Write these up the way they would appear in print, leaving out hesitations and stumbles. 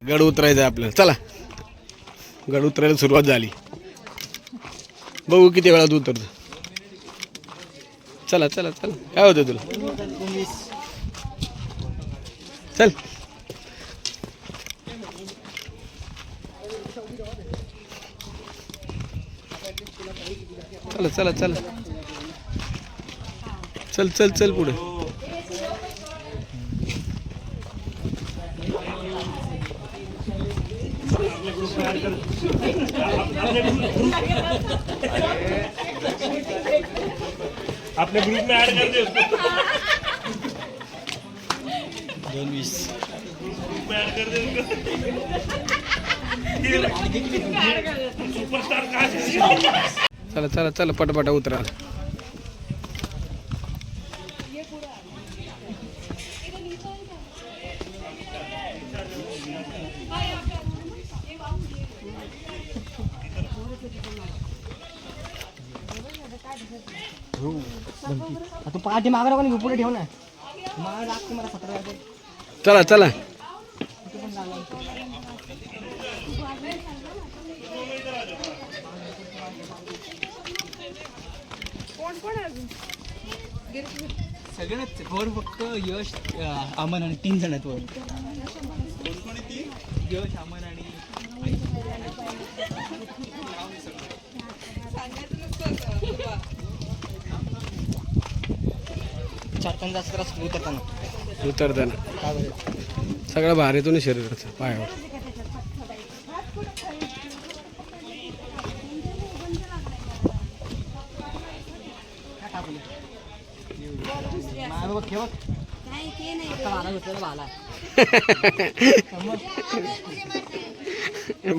गड उतरायचं आहे आपल्याला. चला गड उतरायला सुरुवात झाली. बघू किती वेळात उतरतो. चला चला चला. काय होतं तुला? चल चला चला चला. चल चल चल पुढे. आपल्या ग्रुप में ऐड कर दे उसको. 2:20 ग्रुप में ऐड कर दे उसको. सुपरस्टार कहाँ से? चला चला चला पटापटा उतरा. तू पाठी मागं नको पुढे ठेव ना. मागं लागते मला 17. चला चला. सगळ्यांच वर फक्त यश अमन आणि 3 जण आहेत वर. यश अमन आणि 4 जास्त त्रास उतरताना उतरताना सगळं भारीतून शरीराचं पायावर.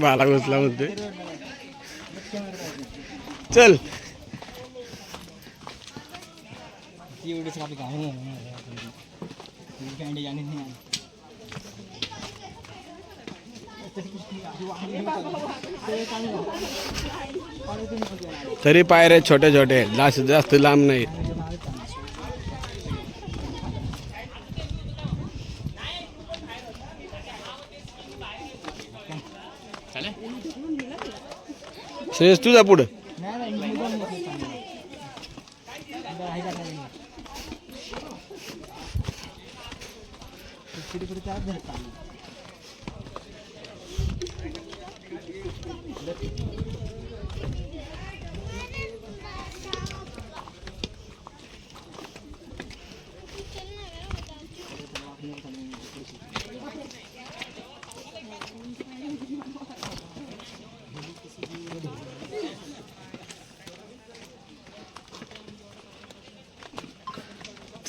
बाला घुसला म्हणते. चल एवढंच आपली गाणं तरी पायऱ्या छोट्या छोट्या जास्त जास्त लांब नाही. श्रेयस तुझा पुढं.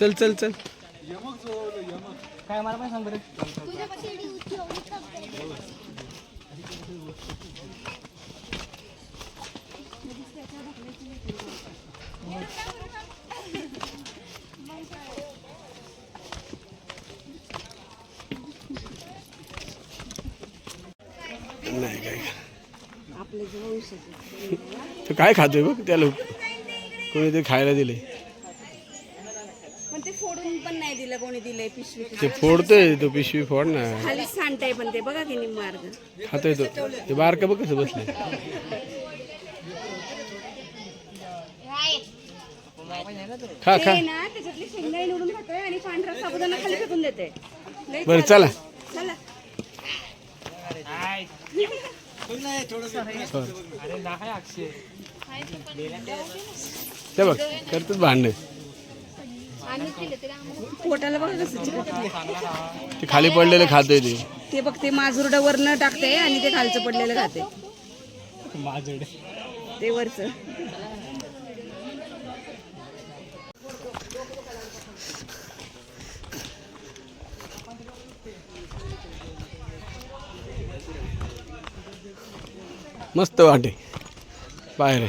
चल चल चल. काय मला पण सांग बरं. नाही काय तो काय खातोय बघ. त्याला कोणी ते खायला दिले. पण ते फोडून पण नाही दिलं कोणी दिलंय पिशवी. ते फोडतोय तो पिशवी फोड ना. खाली सांडताय पण ते बघा की निम्मा अर्ध. खातोय तो. ते बारकं बघ कसं बसले. खा खा. ते ना त्याच्यातली शेंगदाणे निवडून खातोय आणि पांढरा साबुदाणा खाली फेकून देते. लई बरं चालू. चला. चला. ते बघ करतच भांडण. पोटाला बघा कसं चिकटलंय. ते खाली पडलेलं खातोय ते. ते बघ ते माजुरडा वरनं टाकते आणि ते खालचं पडलेलं खाते. माझं ते वरचं. मस्त वाटे पायरे.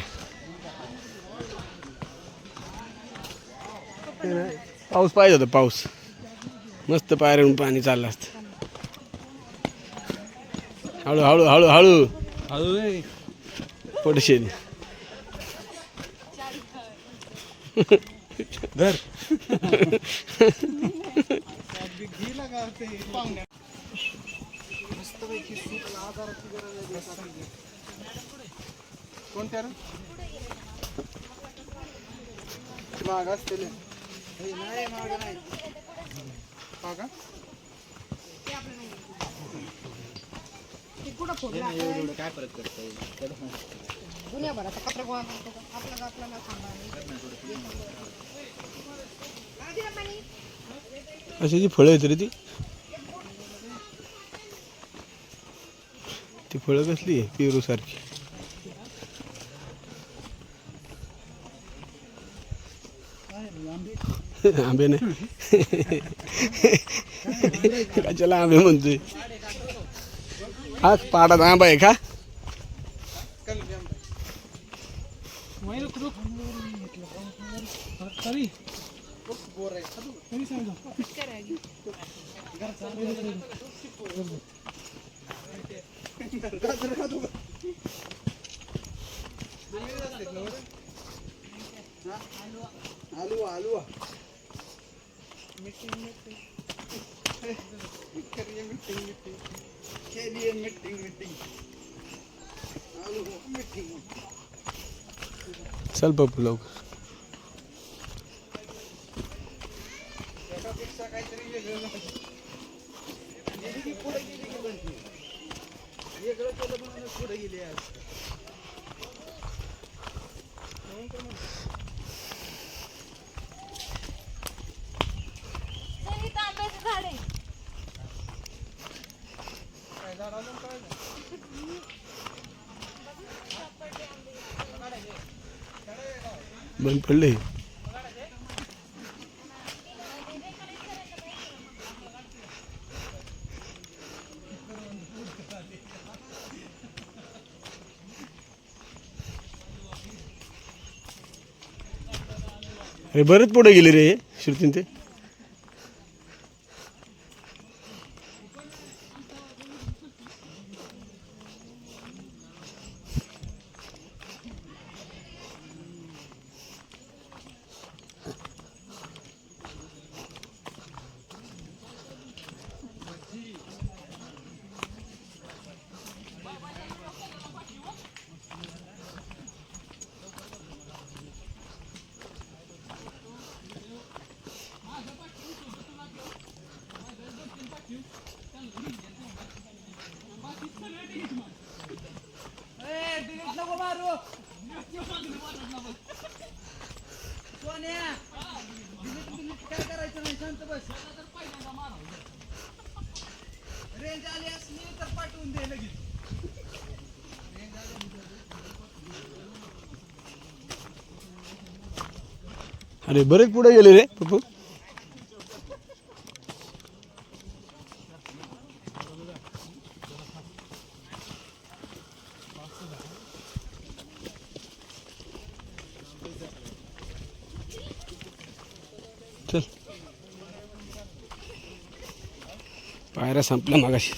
पाऊस पाहिजे होता. पाऊस मस्त पायऱ्याहून पाणी चाललं असतं. हळू हळू हळू हळू हळू पडशील. धर. कोणत्या माग असतील काय परत करता दुनियाभराचा कचरा गोळा करतो का? आपल्याला अशी जी फळं आहेत रे ती फळं कसली आहे पेरू सारखी. आंबे नाही कशाला आंबे म्हणतोय. हा पाडात आंबा आहे का? चल पप्पू लवकर. बंद पडले. अरे बरेच पुढे गेले रे श्रुतीन ते. अरे बरेच पुढे गेले रे पप्पू. चल पायऱ्या संपल्या मागाशी.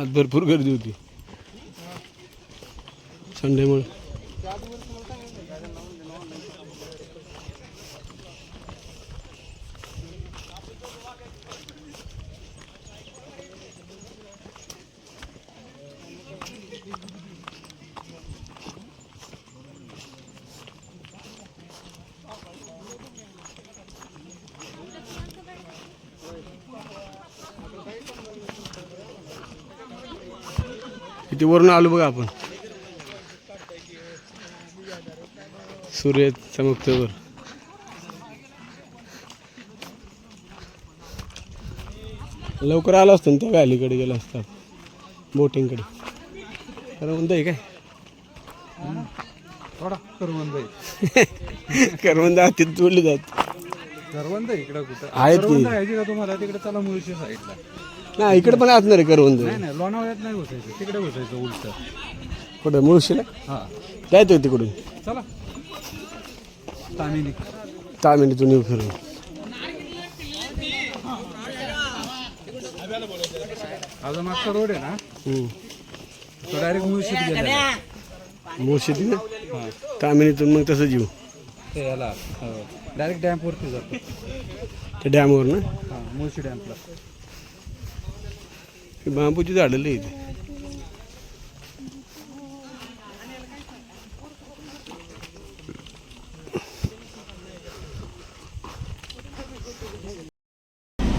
आज भरपूर गर्दी होती संडेमुळे. इथे वरून आलो बघा आपण. सूर्य चमकतोय वर. लवकर आलो असतो ना त्या व्हॅलीकडे गेलो असतात बोटिंगकडे. करवंद आहे काय? थोडा करवंद आहे. करवंद हातीत जोडली जात. करवंद इकडं कुठं आहेत की? का तुम्हाला तिकडे चला मुळशी साईडला. नाही इकडे पण असणार आहे करवंद. नाही लोणावळ्यात नाही घुसायचं, तिकडे घुसायचं उलट. कुठं मुळशीला हा जायचं तिकडून. चला तामिनी 10 मिनिटातून येऊ फिरून. अजून मागचा रोड आहे ना तो डायरेक्ट मुळशीत गेला. मुळशी तिथे तामिनीतून मग तसं येऊ ते याला डायरेक्ट डॅमवरती जातो. त्या डॅमवर ना. हां, मुळशी डॅमला. ही बांबूची झाडं लई इथे.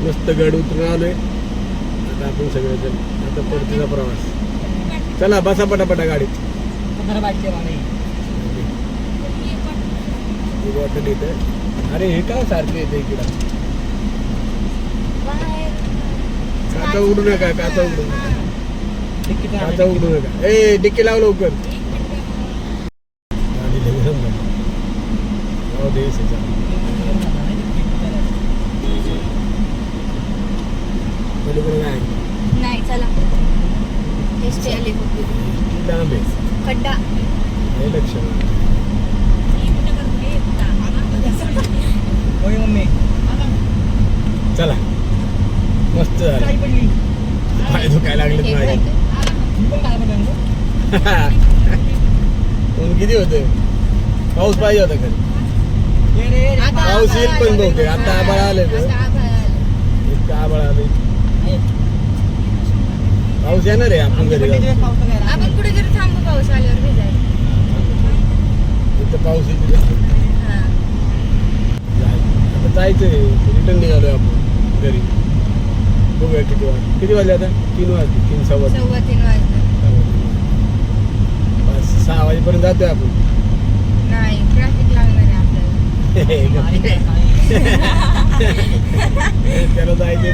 मस्त गड उतरून आलोय आता आपण सगळेजण. आता परतीचा प्रवास. चला बसा पटापटा गाडीत. बॉटल इथं. अरे हे काय सारखं येतं इकडं. काचा उघडू नका, काचा उघडू नका, काचा उघडू नका. ए डिक्की लाव लवकर. गाडी लई गरम झाली. जाऊ दे AC चालू. पलीकडे काय आहे? नाही चला टेस्टी आली किती लांब आहे. खड्डा हे लक्ष नाही. होय मम्मी. चला मस्त झालं. पाय दुखायला लागले माझे. ऊन किती होतं. पाऊस पाहिजे होता खरं. पाऊस येईल पण बहुतेक. आता आबाळ आले इतकं आबाळ आले. पाऊस येणार आहे. आपण घरी जाऊ. आपण कुठे तरी थांबू पाऊस आल्यावर भिजायला. इथं पाऊस येते. आता जायचंय. रिटर्न निघालोय आपण घरी. बघूया किती वाजले आता. 3 वाजले. 3 सव्वा 3:15 वाजता. 6 वाजेपर्यंत जातोय आपण. नाही ट्रॅफिक लागणार आहे आपल्याला. त्याला जायचंय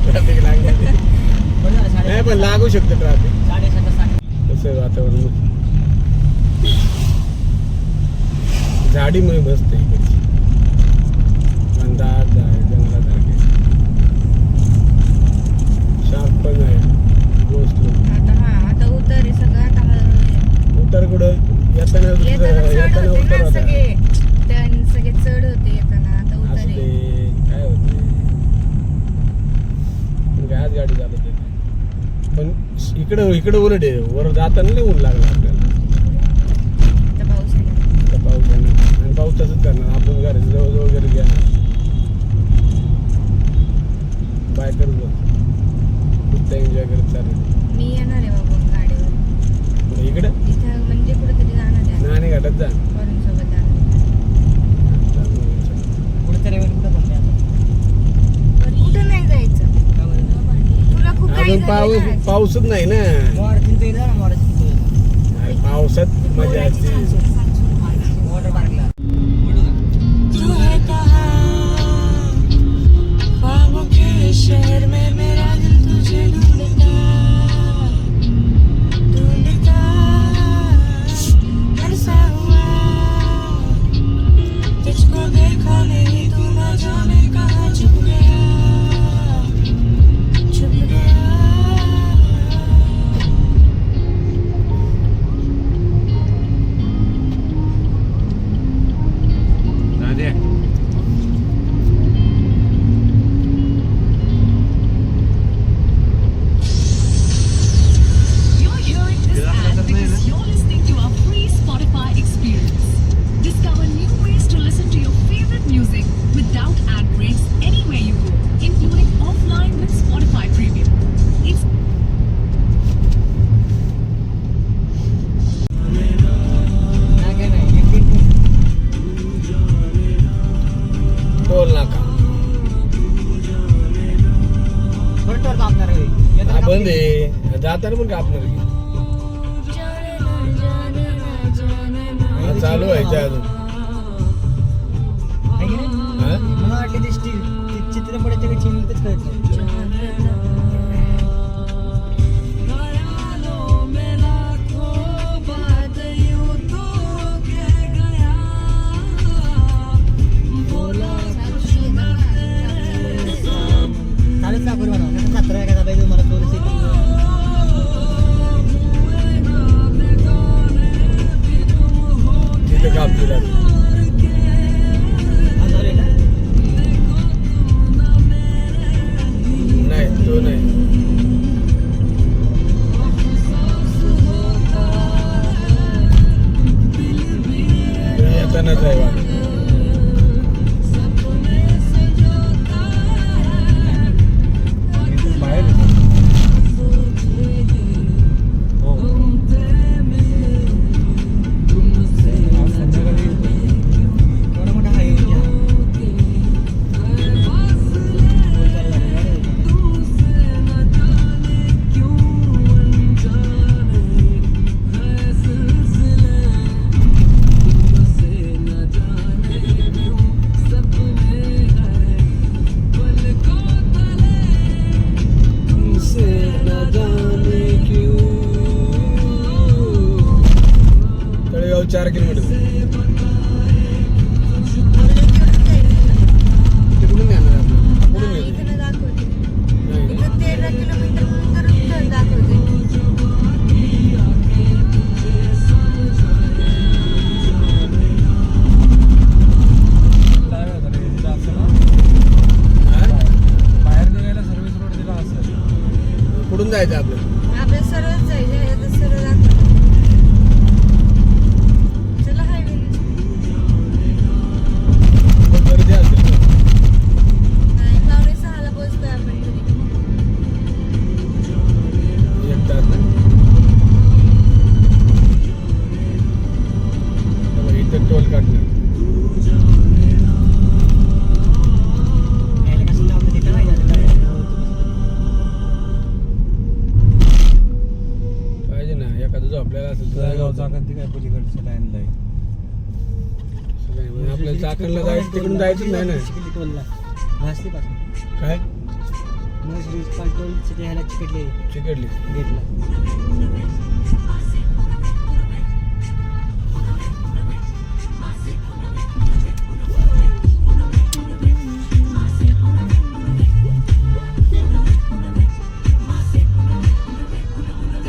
ट्रॅफिक लागणार नाही पण लागू शकतं ट्रॅफिक. कसं वातावरण. झाडी मध्ये मस्त आहे इकडची. मंदार आहे जंगलासारखे. शार्प पण आहे. गोष्ट आता उतर आहे सगळं. आता उतर कुठं येताना उतर होता. सगळे चढ होते येताना. आता उतर असू आहे. दे काय होते. आज गाडी चालवते पण इकडं उलट आहे. वर जाताना लय ऊन लागला आपल्याला. आता पाऊस आहे. आता पाऊस येणार आणि पाऊस तसंच करणार. आपण घराच्या जवळजवळ वगैरे घ्या बाय करत नुसतं एन्जॉय करत चालेल. मी येणार आहे बाबा गाडीवर. इकडं इथं म्हणजे कुठेतरी जाणार आहे. नाणे घाटात जा. वरून सोबत जाणार. कुठं नाही जायचं. तुला खूप अजून पाऊसच नाही ना. अरे पावसात मजा असते. वॉटर पार्कला. शहर में मेरा दिल तुझे ढूंढता बरसा हुआ. तुझको देखा नहीं तू न जाने कहाँ छुप गया. टोल नाका हा बंद आहे. जाताना पण कापणार की. हा चालू व्हायचं अजून. हा? मला वाटलं ते चित्रपटाच्या चिन्हच कळत नाही. चालूच दाखवलं मला. 17 का पाहिजे मला 2 सेकंद. तिथे कापतील नाही तो 4 किलोमीटर आपल्याला तिकडून जायचं. तिकडून जाणार आपलं कुठून नाही, येतो इथनं दाखवते. नाही ना? इथं 13 किलोमीटर करून दाखवते. हा? बाहेर निघायला सर्व्हिस रोड दिला असेल. कुठून जायचं आपलं आपल्याला सरळ जायचं आहे, आता सरळ दाखवते. चला हायवे पण गर्दी असेल ना. नाही, 5:45 पोहोचतोय आपण घरी. 1 तास ना. बघा, इथं टोल काढणार पाहिजे ना एखादं झोपलेला असेल तर जळगाव जागा चाकण ती काय पलीकडच्या लाईनला आहे. होतं. आपल्याला चाकणला जायचं तिकडून जायचं नाही ना घासली पासून काय ह्याला चिकटले चिकडली गेटला.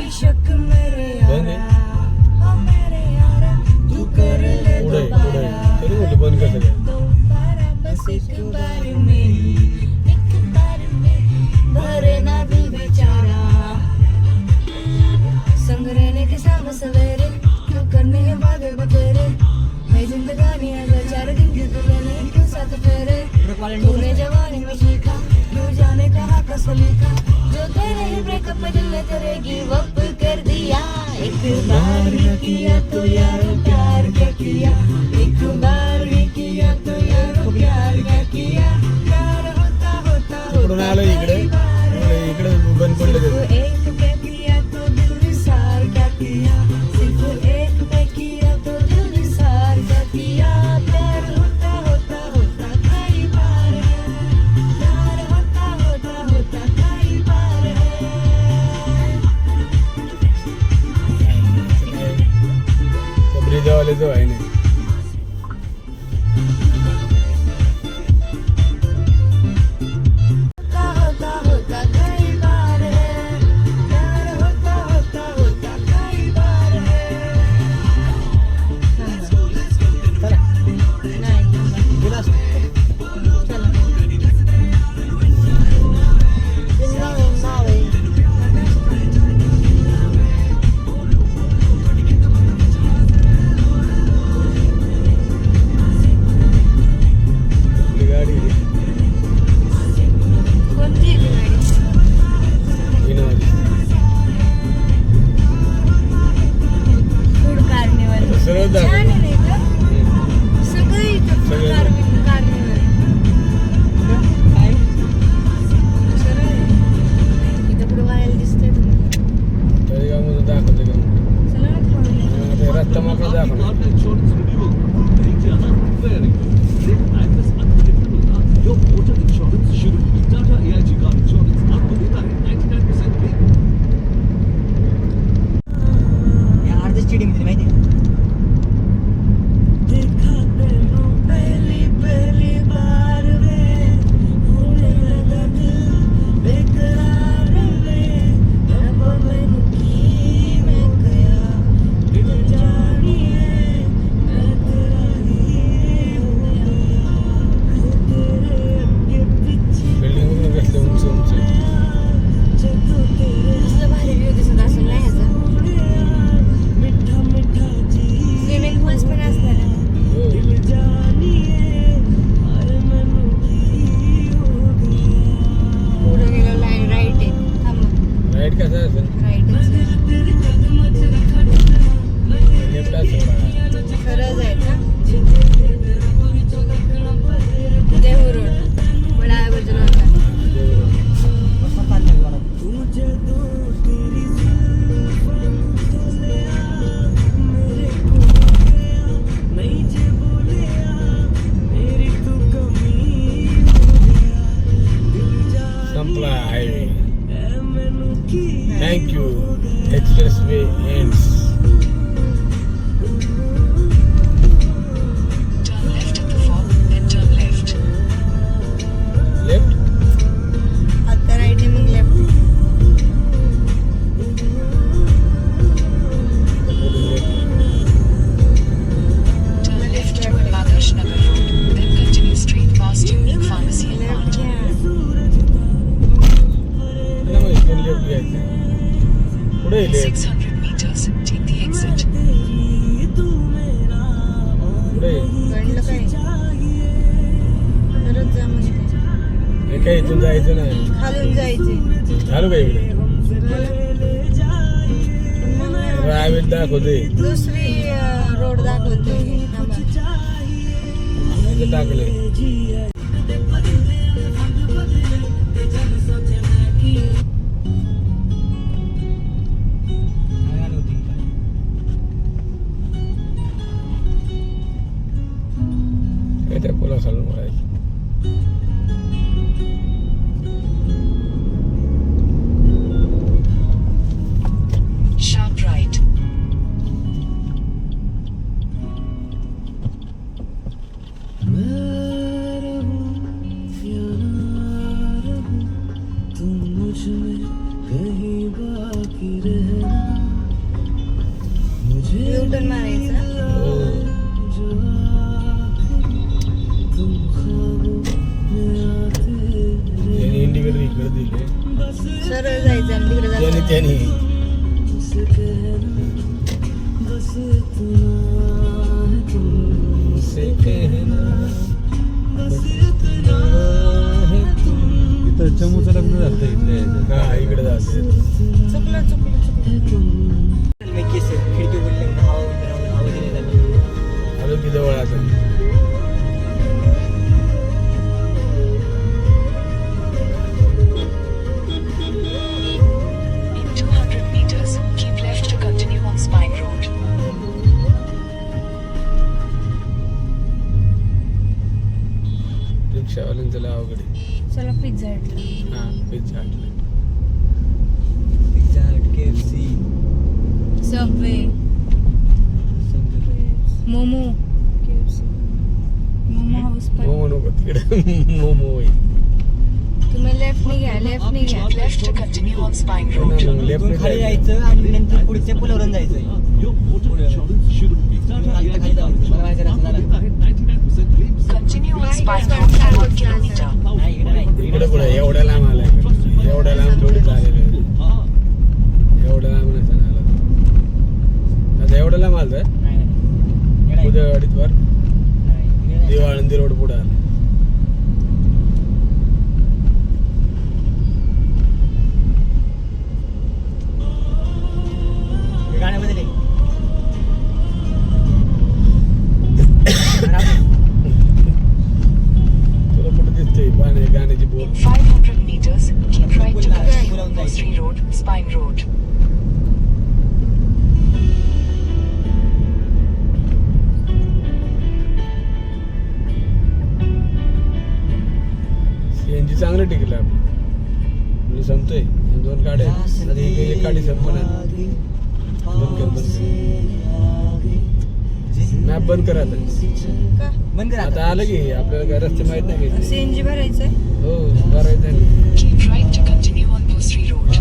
इश्क मेरे बंद आहे ओ मेरे यारा, तू कर ले पुढे पुढे तरी म्हटलं बंद कसं काय दोबारा बस एक बार में भरे ना दिल बेचारा. संग रहने के शाम सवेरे, तू करने हैं वादे बतेरे. मैं जिंदगानी अगर 4 दिन की दुल्हन है, क्यों साथ फेरे. तूने जवानी में सीखा, तू जाने कहाँ का सलीका. जो तेरे ही ब्रेकअप में दिल ने तेरे गिव अप कर दिया. एक बार भी किया तो यार प्यार क्या किया. एक बार भी किया तो यार प्यार क्या किया. प्यार होता होता तिकडून आलो इकडे इकडे बंद पडलं सिर्फ ते एक पे किया तो दिल निसार क्या किया. सिर्फ एक पे किया तो दिल निसार क्या किया. प्यार होता होता होता कई बार है. प्यार होता होता होता कई बार है. ब्रिजवाले जो आहे ना होता होता कई बार है. प्यार होता होता होता कई बार है. आपली गाडी आहे. कोणती आहे ती गाडी? इनोवाची. Food carnival. सरळ छान दाखव. आहे नाही का? सगळं इथं फूड सगळं. कार्निवल. सरळ आहे. इथं पुढं वायाला दिसतंय तुम्हाला. तळेगावमधून दाखवते का चला ना खाऊन येऊ. ते रस्ता मोकळा दाखवणार अर्ध स्टेडियम दिली माहिती आहे. देखा तेनू पहली पहली बार वे, होने लगा दिल बेकरार वे. अब मैनू की मैं गया, दिल जानिए मैं तेरा ही होया. मैं तेरे अगे पीछे बिल्डिंग वरून कसले उंच उंच कसलं भारी व्ह्यू दिसत असेल ना ह्याचा. मिठा मिठा जायचं नाही. खालून जायचे. चालू का इकडे प्रायव्हेट दाखवते दुसरी रोड दाखवते. इथे टाकले. काय त्या पुला खालून वळायचं. Sharp right. युटर्न मारायचा. इंडिकेटर इकडे दिले सरळ जायचं आणि तिकडे जायचं. त्याने चमूचं लग्न झालं इथले हा इकडे जाते. चुकलं. खिडकी बोलले हवा दिली जाते. आलो की जवळ आता. In 200 meters, keep left to continue on Spine Road. रिक्षावाल्यांचं लय अवघड आहे. चला पिझ्झा हटला. हा पिझ्झा हटला. Pizza Hut, KFC, Subway, momo, momo house पण. मोमो नको तिकडे मोमो होईल. तुम्ही लेफ्टने घ्या. Keep left to continue on Spine Road. इथून खाली जायचं आणि नंतर पुढच्या पुलावरून जायचं. खाली जायचं. मला माहिती आहे रस्ता झाला. Continue on Spine Road for 1 kilometer. नाही इकडे नाही. इकडे कुठे एवढ्या लांब आलाय का? एवढ्या लांब थोडी चालेल. एवढ्या लांब नसेल आला. आता एवढ्या लांब आलं नाही, नाही. इकडे नाही. उद्या गाडीत वर नाही, इकडे नाही. दिवाळंदी रोड पुढे आला. हे गाण्यामध्ये नाही. तुला कुठे दिसते पाणी गाण्याची बोल. 500 meters, keep right to continue on Bosri Road, Spine Road. CNG चांगलं टिकलं आपलं. मी संपतोय 2 गाड्या आहेत. आता एक गाडी संपणार. बंद कर. मॅप बंद करा आता. का? बंद करा आता आलं की आपल्याला काय रस्ते माहित नाही काही. सीएनजी भरायचंय. हो भरायचं आहे. Keep right to continue on Bosri Road.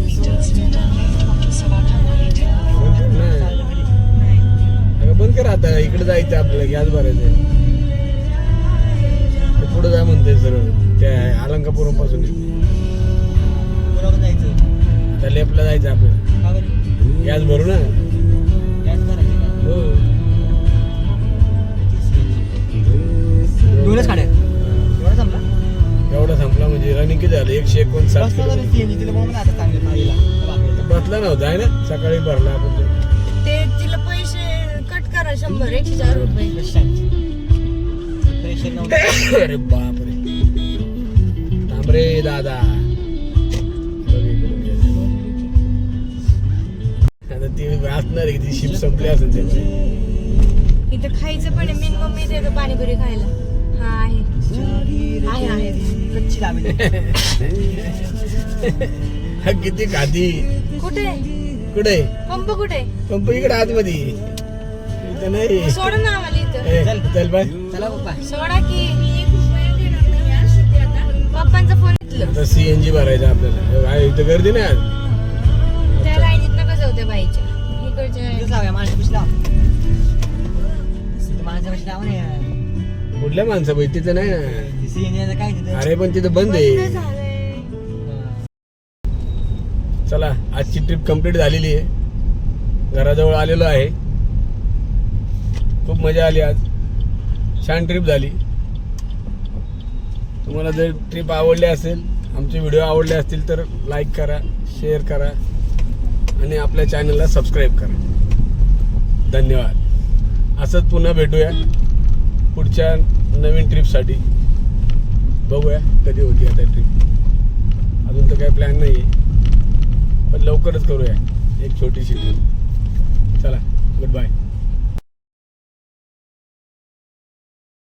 Meters, turn left onto Savata Nali Temple Road. अगं बंद करा आता. इकडे जायचं आपल्याला गॅस भरायचं. पुढे जा म्हणते सरळ त्या अलंकापुरम पासून. पुलावरून जायचं. आता लेफ्टला जायचं आपल्याला. का बरं? गॅस भरू ना. गॅस भरायचं का? हो दोनच गाड्या. एवढा संपला? एवढा संपला म्हणजे रनिंग किती झालं 159 बसला तरी किलोमीटर. CNG तिला मग आता चांगलं पाहिला. बसला नव्हता आहे ना सकाळी भरला आपण ते. ते तिला पैसे कट करा 100 104 रुपये. प्रेशर नव्हतं. अरे बापरे. थांब रे दादा. बघ इकडे गेलं. आता ती असणार आहे की ती शिप संपली असेल त्यांची. इथं खायचं पण आहे. मी मम्मी देतो पाणीपुरी खायला. हा आहे. कच्ची लांबी. हा किती खाती. कुठे कुठे पंप कुठे? पंप इकडे आतमध्ये. इथं नाही. सोडा ना आम्हाला इथं. ए, चल बाय. चला पप्पा. सोडा की. पप्पांचा फोन घेतलं. आता सीएनजी भरायचं आपल्याला. आहे, इथं गर्दी नाही आज. त्या लाईनीत नका जाऊ त्या बाईच्या इथंच इकडच्या. लावूया माणसापाशी लाव. माणसापाशी लाव ना. कुठल्या माणसं बाई तिथं नाही ना. CNG काय तिथं? अरे पण तिथं बंद बंद आहे. झालंय. चला आजची ट्रिप कंप्लीट झालेली आहे. घराजवळ आलेलो आहे. खूप मजा आली आज, छान ट्रिप झाली. तुम्हाला जर ट्रिप आवडली असेल, आमचे व्हिडिओ आवडले असतील तर लाईक करा, शेअर करा आणि आपल्या चॅनलला सबस्क्राईब करा. धन्यवाद. असंच पुन्हा भेटूया पुढच्या नवीन ट्रिपसाठी. बघूया कधी होती आता ट्रिप. अजून तर काही प्लॅन नाही आहे, पण लवकरच करूया एक छोटीशी ट्रिप. चला, गुड बाय.